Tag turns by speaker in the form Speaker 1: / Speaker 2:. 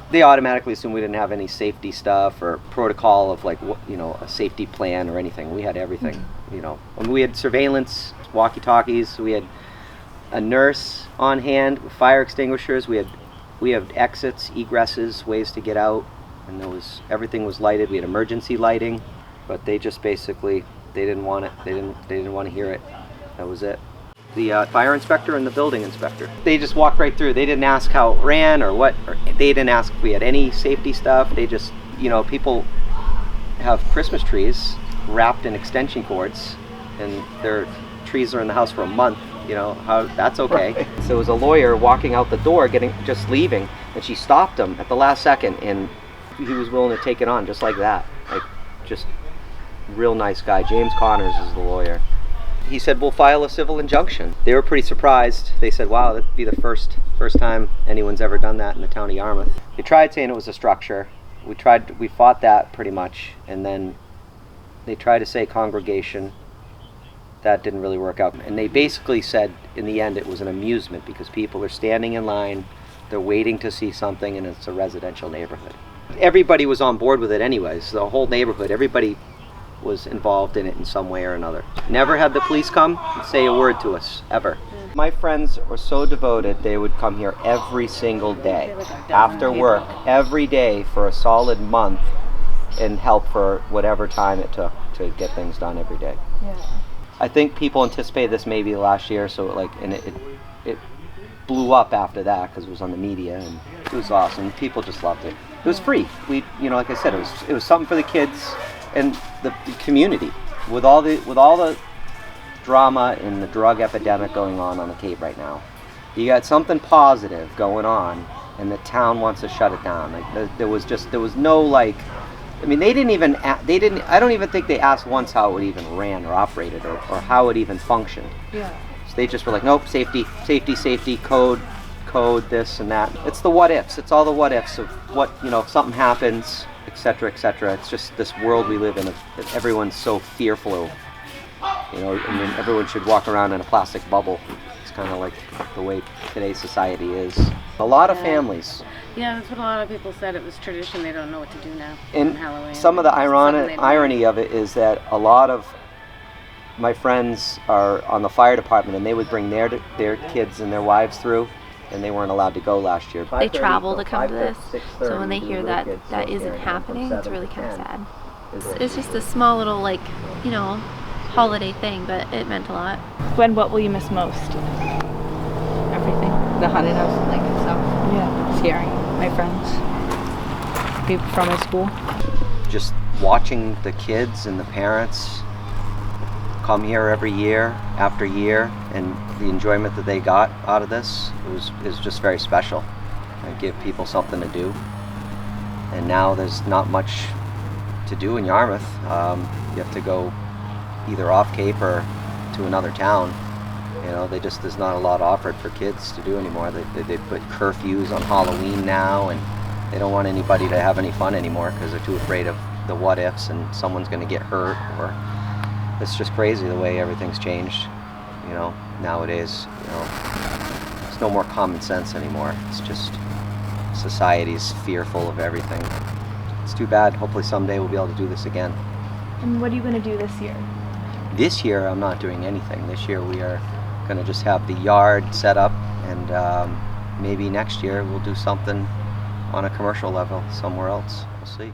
Speaker 1: They automatically assumed we didn't have any safety stuff or protocol of like, a safety plan or anything. We had everything, And we had surveillance, walkie-talkies. We had a nurse on hand with fire extinguishers. We have exits, egresses, ways to get out, and everything was lighted. We had emergency lighting, but they just basically they didn't want it. They didn't want to hear it. That was it. The fire inspector and the building inspector, they just walked right through. They didn't ask how it ran or what. They didn't ask if we had any safety stuff. They just, people have Christmas trees wrapped in extension cords, and their trees are in the house for a month. How that's okay. Right. So it was a lawyer walking out the door, just leaving, and she stopped him at the last second, and he was willing to take it on just like that. Like, just real nice guy. James Connors is the lawyer. He said, we'll file a civil injunction. They were pretty surprised. They said, wow, that'd be the first time anyone's ever done that in the town of Yarmouth. They tried saying it was a structure. We fought that pretty much, and then they tried to say congregation. That didn't really work out. And they basically said in the end it was an amusement because people are standing in line, they're waiting to see something, and it's a residential neighborhood. Everybody was on board with it anyways. The whole neighborhood, everybody was involved in it in some way or another. Never had the police come and say a word to us, ever. My friends were so devoted, they would come here every single day, after work, every day for a solid month, and help for whatever time it took to get things done every day.
Speaker 2: Yeah.
Speaker 1: I think people anticipated this maybe last year, so it blew up after that because it was on the media, and it was awesome. People just loved it. It was free. Like I said, it was something for the kids and the community. With all the drama and the drug epidemic going on the Cape right now, you got something positive going on, and the town wants to shut it down. Like there was no like. I mean, they didn't. I don't even think they asked once how it even ran or operated or how it even functioned.
Speaker 2: Yeah.
Speaker 1: So they just were like, nope, safety, code, this and that. It's the what ifs. It's all the what ifs of what, if something happens, et cetera, et cetera. It's just this world we live in that everyone's so fearful of. Everyone should walk around in a plastic bubble. It's kind of like the way today's society is. A lot of families.
Speaker 3: Yeah, that's what a lot of people said. It was tradition. They don't know what to do now
Speaker 1: And
Speaker 3: on Halloween.
Speaker 1: Some of the irony of it is that a lot of my friends are on the fire department, and they would bring their kids and their wives through, and they weren't allowed to go last year.
Speaker 4: They travel to come to this, so when they hear that isn't happening, it's really kind of sad. It's just a small little, holiday thing, but it meant a lot.
Speaker 2: Gwen, what will you miss most?
Speaker 5: Everything. The haunted house and like stuff.
Speaker 2: Yeah.
Speaker 5: Scaring my friends. People from my school.
Speaker 1: Just watching the kids and the parents come here every year after year, and the enjoyment that they got out of this is just very special. I give people something to do, and now there's not much to do in Yarmouth. You have to go either off Cape or to another town. There's not a lot offered for kids to do anymore. They put curfews on Halloween now, and they don't want anybody to have any fun anymore because they're too afraid of the what ifs and someone's going to get hurt, or it's just crazy the way everything's changed. Nowadays, there's no more common sense anymore. It's just society's fearful of everything. It's too bad. Hopefully someday we'll be able to do this again.
Speaker 2: And what are you going to do this year?
Speaker 1: This year I'm not doing anything. This year we are going to just have the yard set up, and maybe next year we'll do something on a commercial level somewhere else. We'll see.